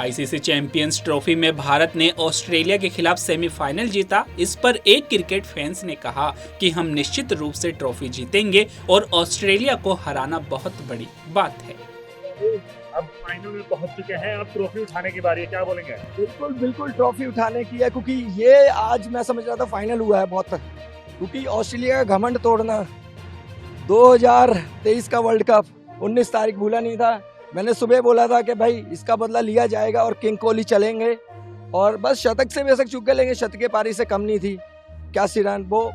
ICC champions trophy में भारत ने Australia के खिलाफ सेमीफाइनल जीता। इस पर एक क्रिकेट फैंस ने कहा कि हम निश्चित रूप से ट्रॉफी जीतेंगे और ऑस्ट्रेलिया को हराना बहुत बड़ी बात है। अब फाइनल में पहुंच चुके हैं, अब ट्रॉफी उठाने की बारी है, क्या बोलेंगे? बिल्कुल ट्रॉफी उठाने की है, क्योंकि ये आज मैं समझ रहा था फाइनल हुआ है बहुत, क्योंकि ऑस्ट्रेलिया का घमंड तोड़ना 2023 का वर्ल्ड कप 19 तारीख भूला नहीं था। मैंने सुबह बोला था कि भाई इसका बदला लिया जाएगा और किंग कोहली चलेंगे, और बस शतक से बेशक चूक गए, लेकिन शतक के पारी से कम नहीं थी। 81 रन, वो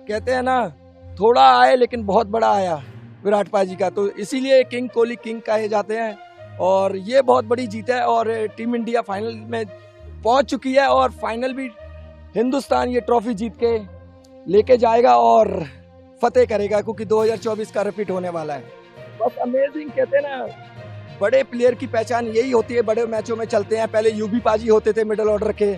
कहते हैं ना थोड़ा आए लेकिन बहुत बड़ा आया विराट पाजी का, तो इसीलिए किंग कोहली किंग कहे जाते हैं। और ये बहुत बड़ी जीत है और टीम इंडिया फाइनल में पहुंच चुकी है, और फाइनल भी हिंदुस्तान ये ट्रॉफी जीत के लेके जाएगा और फतेह करेगा, क्योंकि 2024 का रिपीट होने वाला है। बस अमेजिंग, कहते हैं ना बड़े प्लेयर की पहचान यही होती है, बड़े मैचों में चलते हैं। पहले यूबी पाजी होते थे मिडिल ऑर्डर के,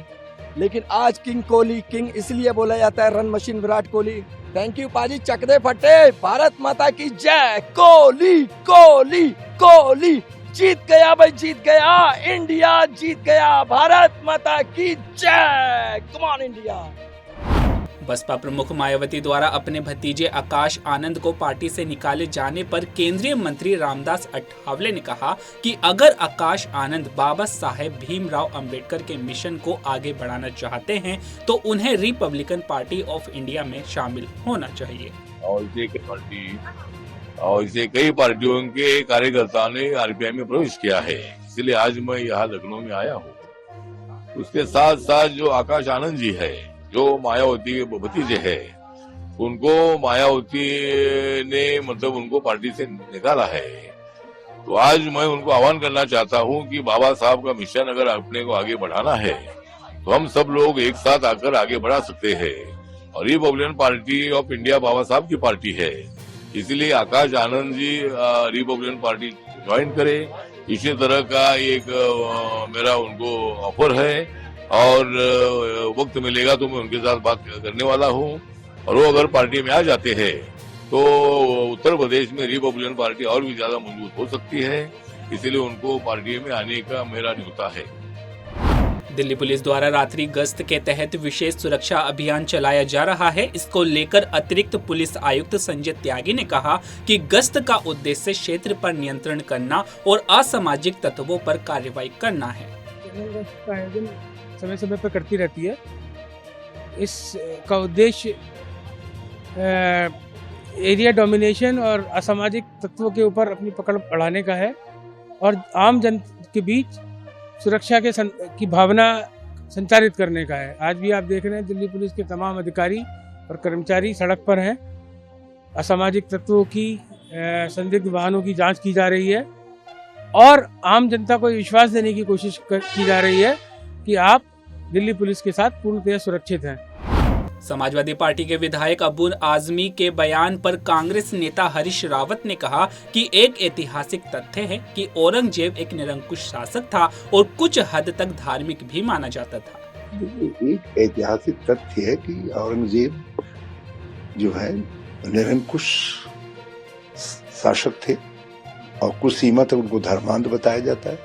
लेकिन आज किंग कोहली, किंग इसलिए बोला जाता है, run machine Virat Kohli. Thank you पाजी, चक दे फटे, भारत माता की जय। कोहली कोहली कोहली जीत गया भाई, जीत गया, इंडिया जीत गया, भारत माता की जय। Come on India. बसपा प्रमुख मायावती द्वारा अपने भतीजे आकाश आनंद को पार्टी से निकाले जाने पर केंद्रीय मंत्री रामदास अठावले ने कहा कि अगर आकाश आनंद बाबा साहेब भीमराव अंबेडकर के मिशन को आगे बढ़ाना चाहते हैं तो उन्हें रिपब्लिकन पार्टी ऑफ इंडिया में शामिल होना चाहिए। और इसे कई पार्टियों के कार्यकर्ताओं ने आरपीआई में प्रवेश किया है, इसलिए आज मैं यहाँ लखनऊ में आया हूँ। उसके साथ साथ जो आकाश आनंद जी है, जो मायावती के भतीजे है, उनको मायावती ने मतलब उनको पार्टी से निकाला है। तो आज मैं उनको आह्वान करना चाहता हूं कि बाबा साहब का मिशन अगर अपने को आगे बढ़ाना है तो हम सब लोग एक साथ आकर आगे बढ़ा सकते हैं। और रिपब्लिकन पार्टी ऑफ इंडिया बाबा साहब की पार्टी है, इसलिए Akash Anand ji Republican party join करे। इसी तरह का एक मेरा उनको ऑफर है, और वक्त मिलेगा तो मैं उनके साथ बात करने वाला हूं। और वो अगर पार्टी में आ जाते हैं तो उत्तर प्रदेश में रिपब्लिकन पार्टी और भी ज्यादा मजबूत हो सकती है, इसलिए उनको पार्टी में आने का मेरा न्योता है। दिल्ली पुलिस द्वारा रात्रि गश्त के तहत विशेष सुरक्षा अभियान चलाया जा रहा है। इसको लेकर अतिरिक्त पुलिस आयुक्त संजय त्यागी ने कहा कि गश्त का उद्देश्य क्षेत्र पर नियंत्रण करना और असामाजिक तत्वों पर कार्रवाई करना है। समय समय पर करती रहती है। इसका उद्देश्य एरिया डोमिनेशन और असामाजिक तत्वों के ऊपर अपनी पकड़ बढ़ाने का है, और आम जन के बीच सुरक्षा की भावना संचारित करने का है। आज भी आप देख रहे हैं दिल्ली पुलिस के तमाम अधिकारी और कर्मचारी सड़क पर हैं। असामाजिक तत्वों की संदिग्ध वाहनों की जांच की जा रही है, और आम जनता को विश्वास देने की कोशिश की जा रही है कि आप दिल्ली पुलिस के साथ पूर्णतः सुरक्षित हैं। समाजवादी पार्टी के विधायक अबुल आजमी के बयान पर कांग्रेस नेता हरीश रावत ने कहा कि एक ऐतिहासिक तथ्य है कि औरंगजेब एक निरंकुश शासक था और कुछ हद तक धार्मिक भी माना जाता था। एक ऐतिहासिक तथ्य है कि औरंगजेब जो है निरंकुश शासक थे, और कुछ सीमा तक उनको धर्मांध बताया जाता है।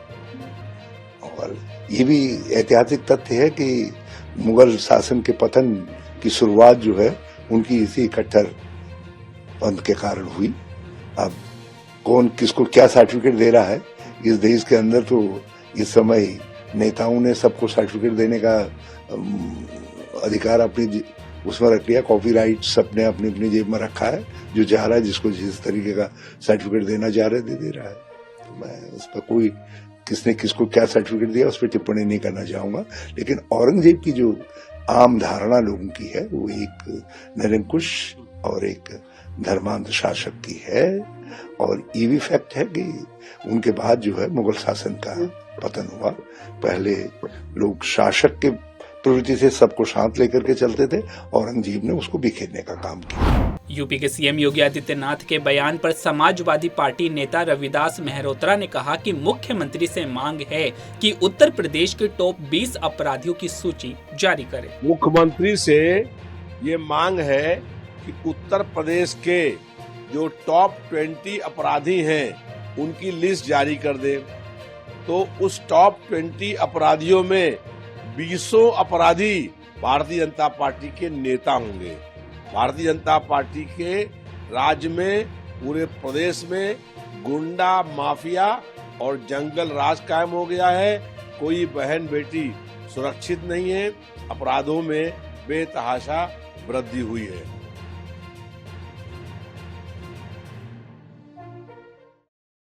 और ये भी ऐतिहासिक तथ्य है कि मुगल शासन के पतन की शुरुआत जो है उनकी इसी कट्टर पंथ के कारण हुई। अब कौन किसको क्या सर्टिफिकेट दे रहा है इस देश के अंदर, तो इस समय नेताओं ने सबको सर्टिफिकेट देने का अधिकार अपनी उसमें रख लिया। कॉपीराइट सबने अपनी अपनी जेब में रखा है, जो चाह रहा है जिसको जिस तरीके का सर्टिफिकेट देना चाह रहे दे रहा है। तो मैं उस पर कोई किसने किसको क्या सर्टिफिकेट दिया उस पर टिप्पणी नहीं करना चाहूंगा। लेकिन औरंगजेब की जो आम धारणा लोगों की है वो एक निरंकुश और एक धर्मांध शासक की है, और ये भी फैक्ट है कि उनके बाद जो है मुगल शासन का पतन हुआ। पहले लोग शासक के प्रवृत्ति से सबको शांत लेकर के चलते थे, औरंगजेब ने उसको बिखेरने का काम किया। यूपी के सीएम योगी आदित्यनाथ के बयान पर समाजवादी पार्टी नेता रविदास मेहरोत्रा ने कहा कि मुख्यमंत्री से मांग है कि उत्तर प्रदेश के टॉप 20 अपराधियों की सूची जारी करें। मुख्यमंत्री से ये मांग है कि उत्तर प्रदेश के जो टॉप 20 अपराधी हैं उनकी लिस्ट जारी कर दे। तो उस टॉप 20 अपराधियों में 20 अपराधी भारतीय जनता पार्टी के नेता होंगे। भारतीय जनता पार्टी के राज्य में, पूरे प्रदेश में गुंडा माफिया और जंगल राज कायम हो गया है। कोई बहन बेटी सुरक्षित नहीं है। अपराधों में बेतहाशा वृद्धि हुई है।